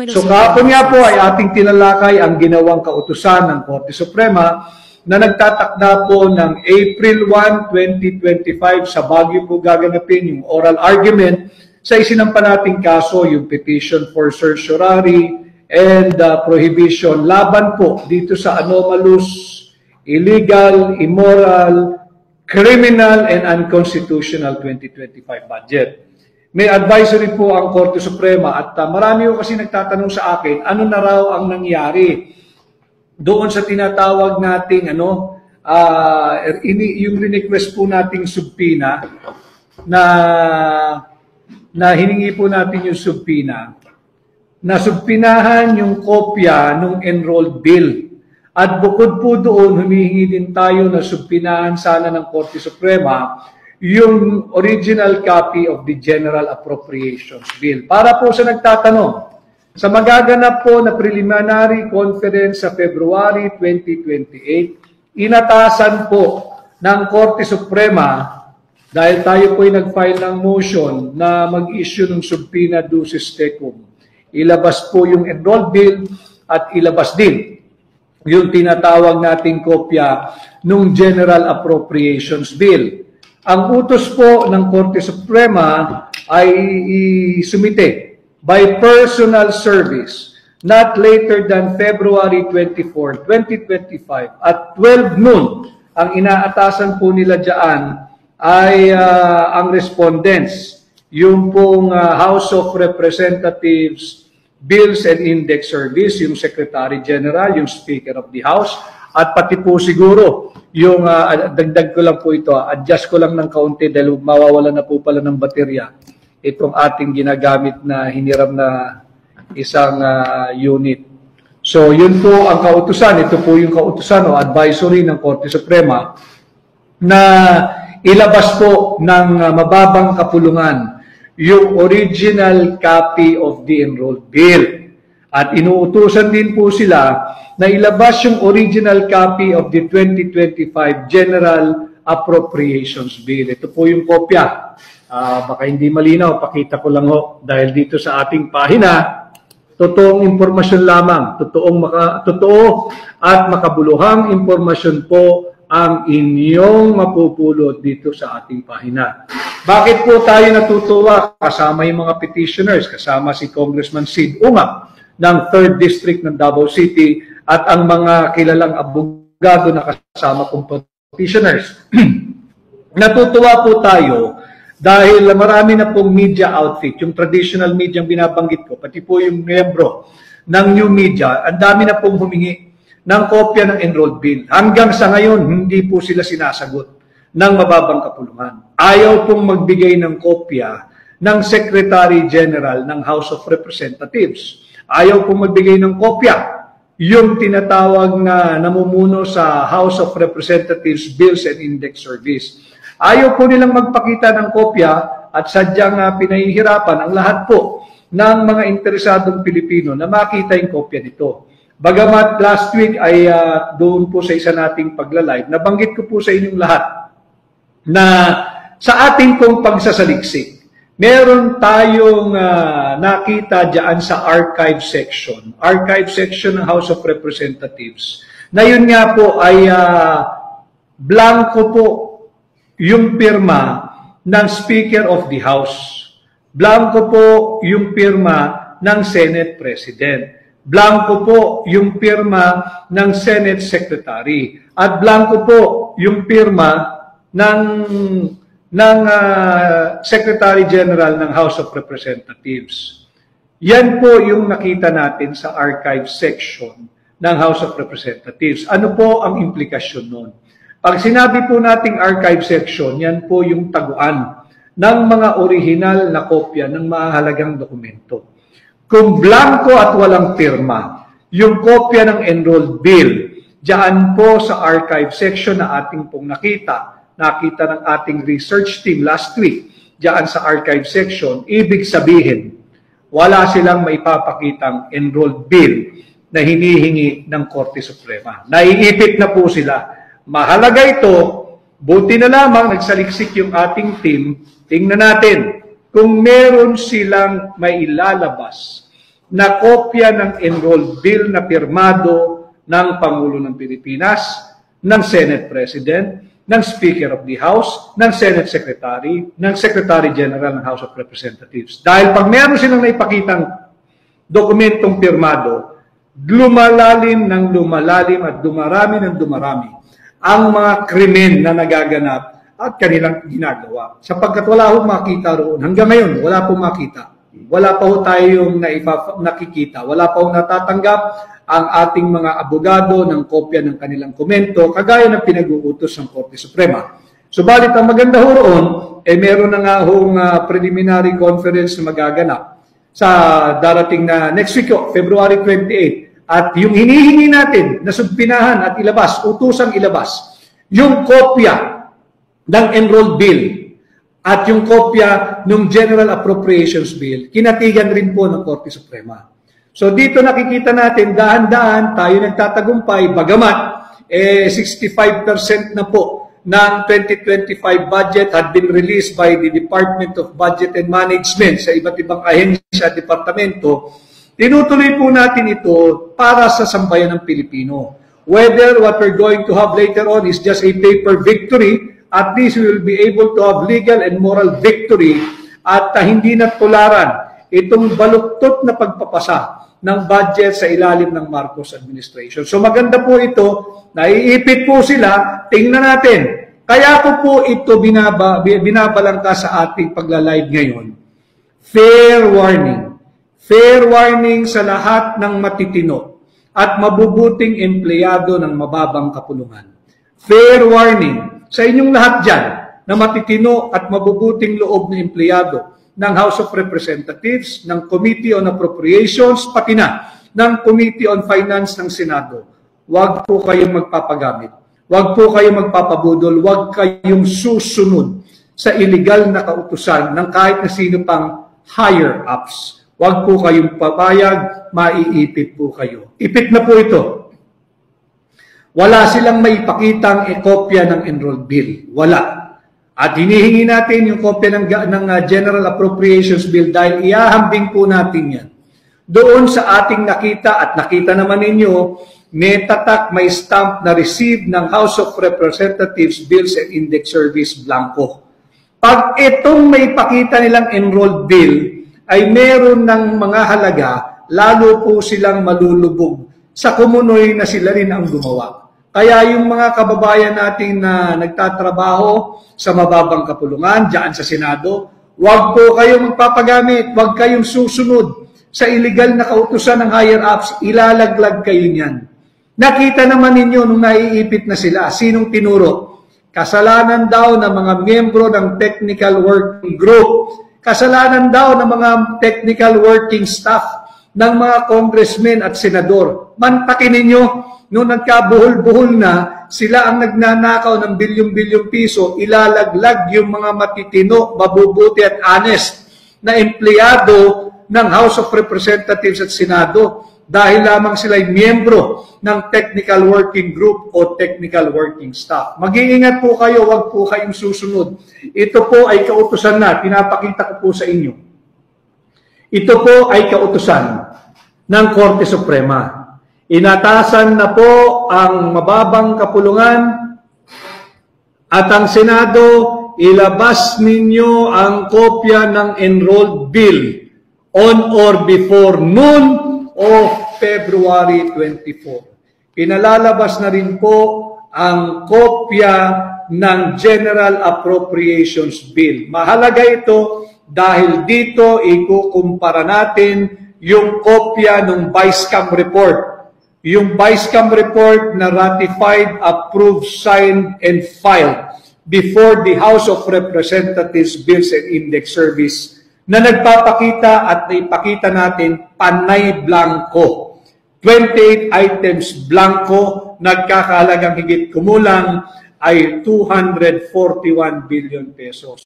So kahapon nga po ay ating tinalakay ang ginawang kautusan ng Korte Suprema na nagtatakda po ng April 1, 2025 sa Baguio po gaganapin yung oral argument sa isinampa nating kaso, yung petition for certiorari and prohibition laban po dito sa anomalous, illegal, immoral, criminal, and unconstitutional 2025 budget. May advisory po ang Korte Suprema at marami po kasi nagtatanong sa akin, ano na raw ang nangyari doon sa tinatawag nating yung request po nating subpoena na hiningi po natin yung subpoena, na subpinahan yung kopya ng enrolled bill. At bukod po doon, humihingi din tayo na subpinahan sana ng Korte Suprema yung original copy of the General Appropriations Bill. Para po sa nagtatanong, sa magaganap po na preliminary conference sa February 2028, inatasan po ng Korte Suprema, dahil tayo po ay nag-file ng motion na mag-issue ng subpoena ducis tecum, ilabas po yung enrolled bill at ilabas din yung tinatawag nating kopya ng General Appropriations Bill. Ang utos po ng Korte Suprema ay isumite by personal service not later than February 24, 2025 at 12 noon. Ang inaatasan po nila dyan ay ang respondents, yung pong House of Representatives Bills and Index Service, yung Secretary General, yung Speaker of the House, at pati po siguro, yung dagdag ko lang po ito, adjust ko lang ng kaunti dahil mawawala na po pala ng baterya itong ating ginagamit na hiniram na isang unit. So yun po ang kautusan, ito po yung kautusan o advisory ng Korte Suprema na ilabas po ng mababang kapulungan yung original copy of the enrolled bill. At inuutusan din po sila na ilabas yung original copy of the 2025 General Appropriations Bill. Ito po yung kopya. Baka hindi malinaw, pakita ko lang ho. Dahil dito sa ating pahina, totoong impormasyon lamang. Totoo at makabuluhang impormasyon po ang inyong mapupulot dito sa ating pahina. Bakit po tayo natutuwa? Kasama yung mga petitioners, kasama si Congressman Sid Umap ng 3rd District ng Davao City at ang mga kilalang abogado na kasama kong petitioners. Natutuwa po tayo dahil marami na pong media outfit, yung traditional media ang binabanggit ko, pati po yung membro ng new media, ang dami na pong humingi ng kopya ng enrolled bill. Hanggang sa ngayon, hindi po sila sinasagot ng mababang kapulungan. Ayaw pong magbigay ng kopya ng Secretary General ng House of Representatives. Ayaw pong magbigay ng kopya yung tinatawag na namumuno sa House of Representatives Bills and Index Service. Ayaw po nilang magpakita ng kopya at sadyang pinahihirapan ang lahat po ng mga interesadong Pilipino na makita yung kopya nito. Bagamat last week ay doon po sa isa nating pagla-live, nabanggit ko po sa inyong lahat na sa ating pong pagsasaliksik, meron tayong nakita dyan sa archive section ng House of Representatives, na yun nga po ay blanco po yung pirma ng Speaker of the House. Blanco po yung pirma ng Senate President. Blanco po yung pirma ng Senate Secretary. At blanco po yung pirma ng Secretary General ng House of Representatives. Yan po yung nakita natin sa archive section ng House of Representatives. Ano po ang implikasyon nun? Pag sinabi po nating archive section, yan po yung taguan ng mga original na kopya ng mahalagang dokumento. Kung blanco at walang pirma, yung kopya ng enrolled bill, diyan po sa archive section na ating pong nakita ng ating research team last week, diyan sa archive section, ibig sabihin, wala silang maipapakitang enrolled bill na hinihingi ng Korte Suprema. Naiipit na po sila. Mahalaga ito, buti na lamang nagsaliksik yung ating team, tingnan natin kung meron silang may ilalabas na kopya ng enrolled bill na pirmado ng Pangulo ng Pilipinas, ng Senate President, ng Speaker of the House, ng Senate Secretary, ng Secretary General ng House of Representatives. Dahil pag meron silang naipakitang dokumentong pirmado, lumalalim at dumarami ng dumarami ang mga krimen na nagaganap at kanilang ginagawa. Sapagkat wala hong makita roon. Hanggang ngayon, wala pong makita. Wala pa ho tayong nakikita. Wala pa hong natatanggap ang ating mga abogado ng kopya ng kanilang komento, kagaya ng pinag-uutos ng Korte Suprema. Subalit ang maganda ho roon, meron na nga hong preliminary conference na magaganap sa darating na next week, February 28. At yung hinihingi natin na subpinahan at ilabas, utusang ilabas, yung kopya ng enrolled bill at yung kopya ng General Appropriations Bill, kinatigan rin po ng Korte Suprema. So dito nakikita natin, dahan-dahan tayo nagtatagumpay, bagamat 65% na po ng 2025 budget had been released by the Department of Budget and Management sa iba't ibang ahensya at departamento. Tinutuloy po natin ito para sa sambayan ng Pilipino. Whether what we're going to have later on is just a paper victory, at least we will be able to have legal and moral victory at hindi na tularan itong baluktot na pagpapasa ng budget sa ilalim ng Marcos administration. So maganda po ito, naiipit po sila, tingnan natin. Kaya ko po ito binabalangka sa ating pagla-live ngayon. Fair warning. Fair warning sa lahat ng matitino at mabubuting empleyado ng mababang kapulungan. Fair warning sa inyong lahat dyan na matitino at mabubuting loob na empleyado ng House of Representatives, ng Committee on Appropriations, pati na ng Committee on Finance ng Senado. Huwag po kayong magpapagamit. Huwag po kayong magpapabudol. Huwag kayong susunod sa illegal na kautusan ng kahit na sino pang higher-ups. Huwag po kayong papayag, maiipit po kayo. Ipit na po ito. Wala silang maipakitang kopya ng enrolled bill. Wala. At hinihingi natin yung kopya ng General Appropriations Bill dahil iahambing po natin yan. Doon sa ating nakita at nakita naman ninyo, may tatak, may stamp na receive ng House of Representatives Bills and Index Service blanco. Pag itong may pakita nilang enrolled bill, ay meron ng mga halaga, lalo po silang malulubog sa kumunoy na sila rin ang gumawa. Kaya yung mga kababayan natin na nagtatrabaho sa mababang kapulungan, dyan sa Senado, huwag po kayong magpapagamit, huwag kayong susunod sa illegal na kautusan ng higher-ups, ilalaglag kayo niyan. Nakita naman ninyo nung naiipit na sila, sinong tinuro? Kasalanan daw ng mga miyembro ng Technical Working Group, kasalanan daw ng mga technical working staff ng mga congressmen at senador. Mantakin ninyo, nung nagkabuhol-buhol na, sila ang nagnanakaw ng bilyong-bilyong piso, ilalaglag yung mga matitino, mabubuti at honest na empleyado ng House of Representatives at Senado dahil lamang sila ay miyembro ng technical working group o technical working staff. Mag-iingat po kayo, wag po kayong susunod. Ito po ay kautusan na, pinapakita ko po sa inyo. Ito po ay kautusan ng Korte Suprema. Inatasan na po ang mababang kapulungan at ang Senado, ilabas ninyo ang kopya ng enrolled bill on or before noon of February 24. Pinalalabas na rin po ang kopya ng General Appropriations Bill. Mahalaga ito dahil dito ikukumpara natin yung kopya ng Vice-Cam report. Yung Vice-Cam report na ratified, approved, signed, and filed before the House of Representatives Bills and Index Service na nagpapakita at naipakita natin panay blanco. 28 items blanco, nagkakahalagang higit kumulang ay 241 billion pesos.